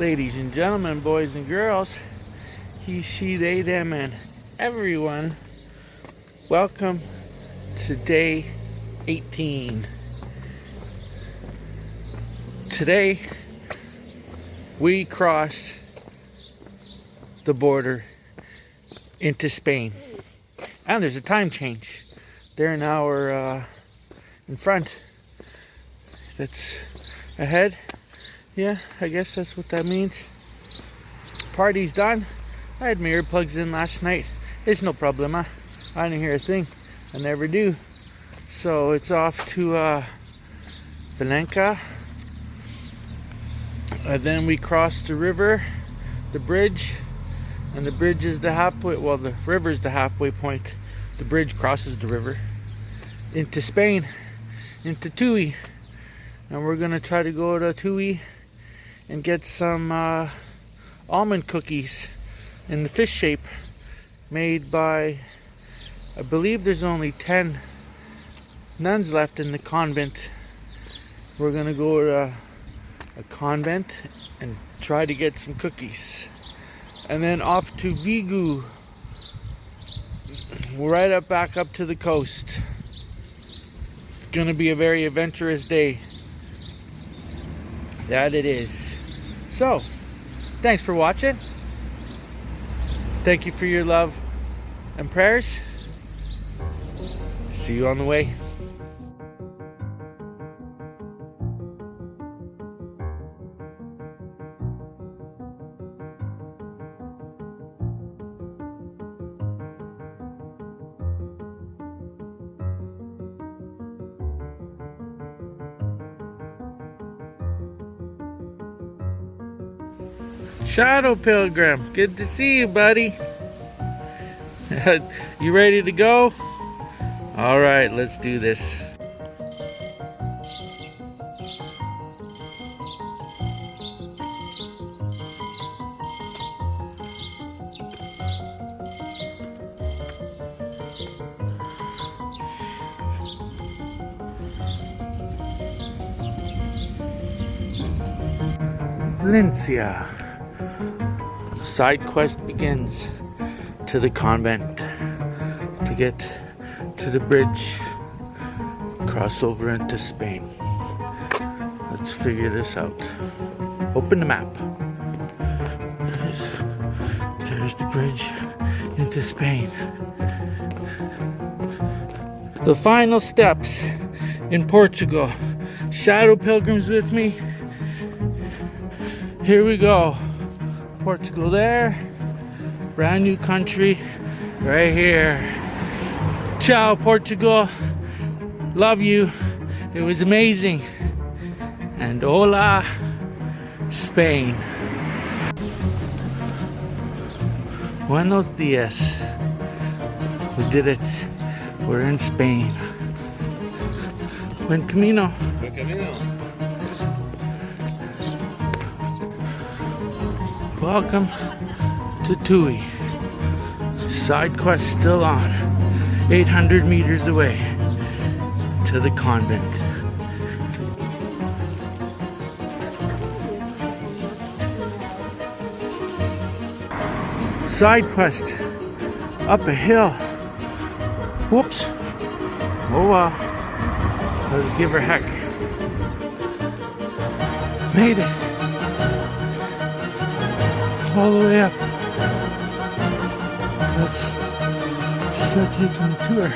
Ladies and gentlemen, boys and girls, he, she, they, them, and everyone, welcome to day 18. Today, we cross the border into Spain. And there's a time change. They're an hour in front. That's ahead. Yeah, I guess that's what that means. Party's done. I had my earplugs in last night. It's no problema. I didn't hear a thing. I never do. So it's off to Valencia. And then we cross the river, the bridge. And the bridge is the halfway, well, the river's the halfway point. The bridge crosses the river into Spain, into Tui. And we're gonna try to go to Tui and get some almond cookies in the fish shape made by, I believe there's only 10 nuns left in the convent. We're gonna go to a convent and try to get some cookies. And then off to Vigo, right up back up to the coast. It's gonna be a very adventurous day. That it is. So, thanks for watching. Thank you for your love and prayers. See you on the way. Shadow Pilgrim, good to see you, buddy. You ready to go? All right, let's do this. Valencia. Side quest begins to the convent to get to the bridge, cross over into Spain. Let's figure this out. Open the map. There's the bridge into Spain. The final steps in Portugal. Shadow Pilgrims with me. Here we go. Portugal there, brand new country right here. Ciao Portugal, love you, it was amazing. And hola Spain. Buenos dias. We did it, we're in Spain. Buen camino. Buen camino. Welcome to Tui. Side quest still on. 800 meters away to the convent. Side quest up a hill. Whoops. Oh wow. Let's give her heck. Made it. All the way up. Let's start taking the tour.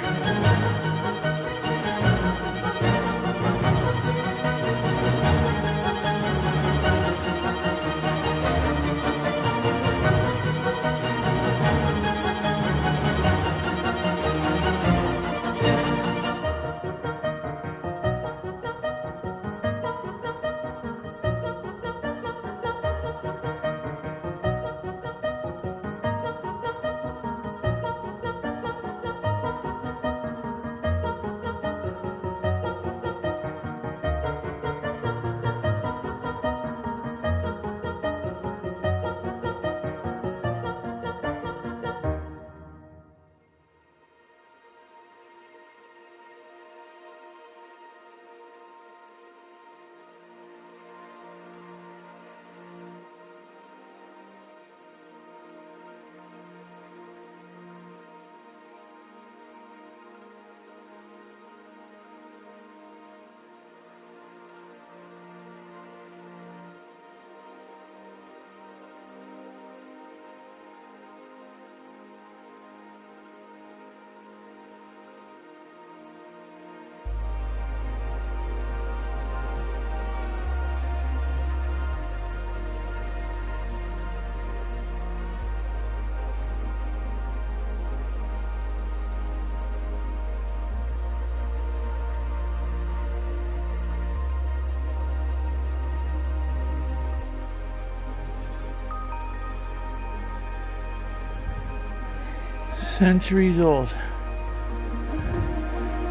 Centuries old.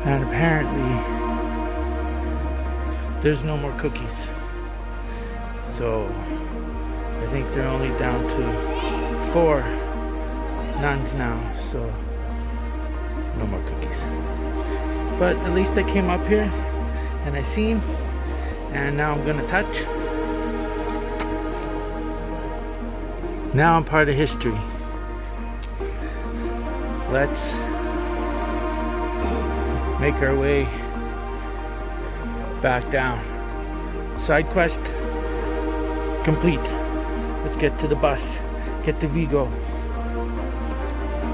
And apparently there's no more cookies. So I think they're only down to 4 nuns now. So no more cookies. But at least I came up here and I seen, and now I'm gonna touch. Now I'm part of history. Let's make our way back down. Side quest complete. Let's get to the bus, get to Vigo,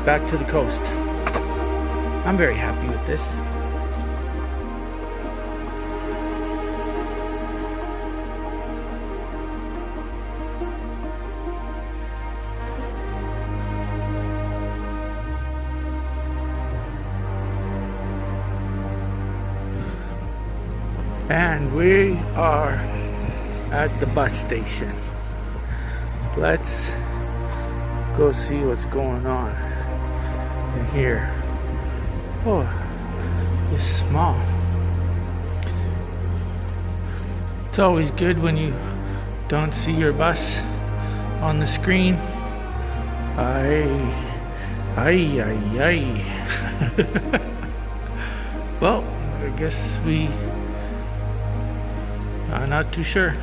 back to the coast. I'm very happy with this. And we are at the bus station. Let's go see what's going on in here. Oh, it's small. It's always good when you don't see your bus on the screen. Aye. Well, I guess I'm not too sure.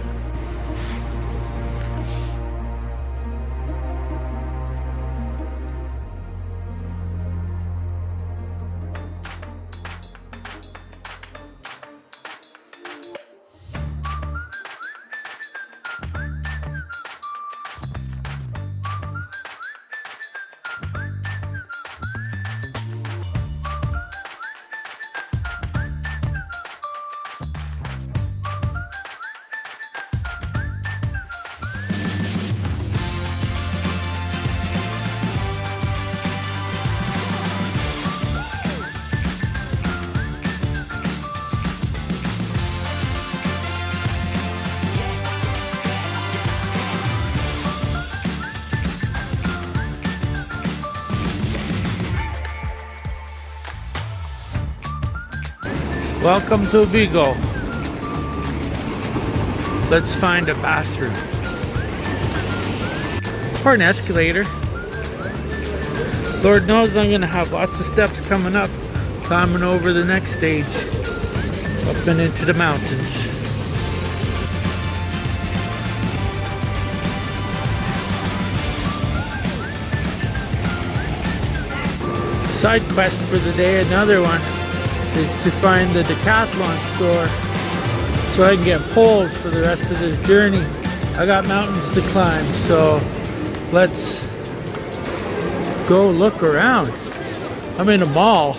Welcome to Vigo. Let's find a bathroom. Or an escalator. Lord knows I'm gonna have lots of steps coming up, climbing over the next stage, up and into the mountains. Side quest for the day, another one, is to find the Decathlon store so I can get poles for the rest of this journey. I got mountains to climb, so let's go look around. I'm in a mall.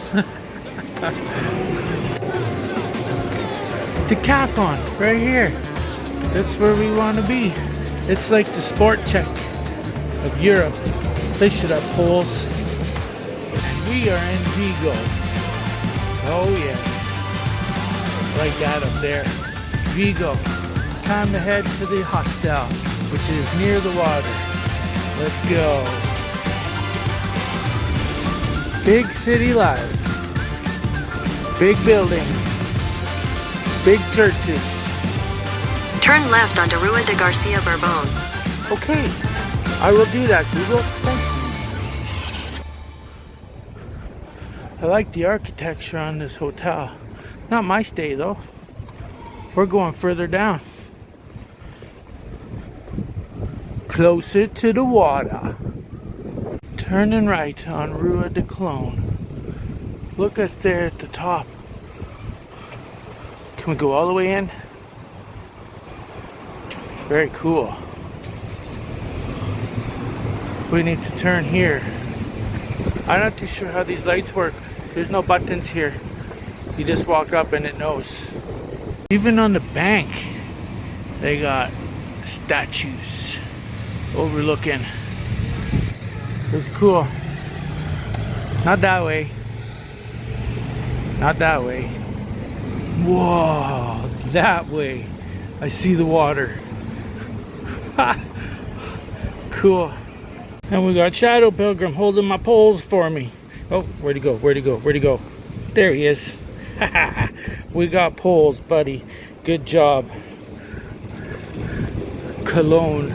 Decathlon, right here. That's where we want to be. It's like the sport check of Europe. They should have poles. And we are in Vigo. Oh yes, like that up there. Vigo. Time to head to the hostel, which is near the water. Let's go. Big city life. Big buildings. Big churches. Turn left onto Rua de Garcia Bourbon. Okay, I will do that, Google. Thank you. I like the architecture on this hotel. Not my stay though. We're going further down. Closer to the water. Turning right on Rua de Clone. Look at there at the top. Can we go all the way in? Very cool. We need to turn here. I'm not too sure how these lights work. There's no buttons here. You just walk up and it knows. Even on the bank, they got statues overlooking. It's cool. Not that way. Not that way. Whoa, that way. I see the water. Cool. And we got Shadow Pilgrim holding my poles for me. Oh, where'd he go? Where'd he go? Where'd he go? There he is. We got poles, buddy. Good job. Cologne.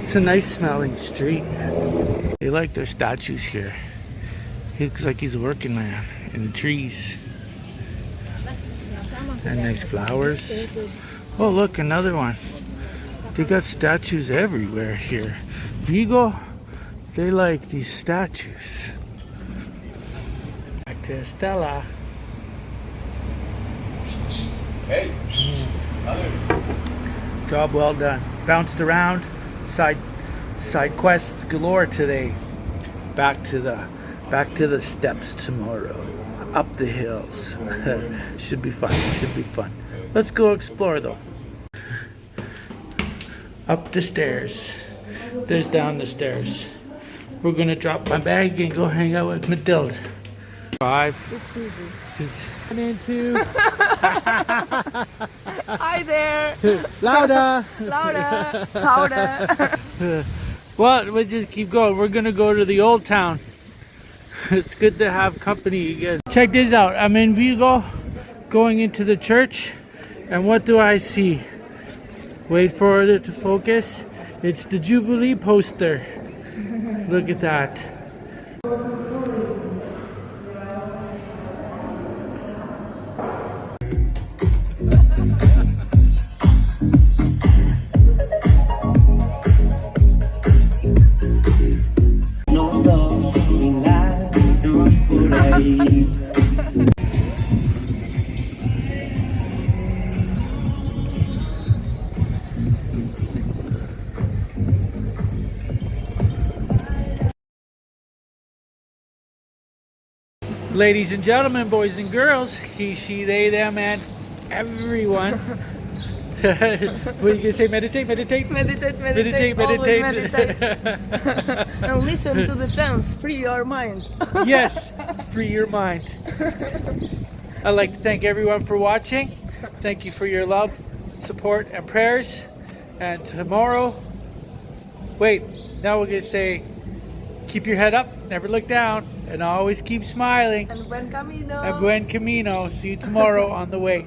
It's a nice smelling street. They like their statues here. He looks like he's a working man in the trees. And nice flowers. Oh, look, another one. They got statues everywhere here. Vigo, they like these statues. Back to Estella. Hey. Job well done. Bounced around. Side quests galore today. Back to the steps tomorrow. Up the hills. Should be fun. Should be fun. Let's go explore though. Up the stairs. There's down the stairs. We're gonna drop my bag and go hang out with Matilda. 5. It's easy. 1 and 2. Hi there. Louder. Louder. Louder. Well, we'll just keep going. We're gonna go to the old town. It's good to have company again. Check this out. I'm in Vigo, going into the church, and what do I see? Wait for it to focus. It's the Jubilee poster. Look at that. Ladies and gentlemen, boys and girls, he, she, they, them, and everyone. What are you gonna say? Meditate, meditate, Meditate, meditate, always meditate. meditate. And listen to the chants. Free your mind. Yes, free your mind. I'd like to thank everyone for watching. Thank you for your love, support, and prayers. And tomorrow, wait, now we're gonna say, keep your head up, never look down, and always keep smiling. And buen camino. And buen camino. See you tomorrow on the way.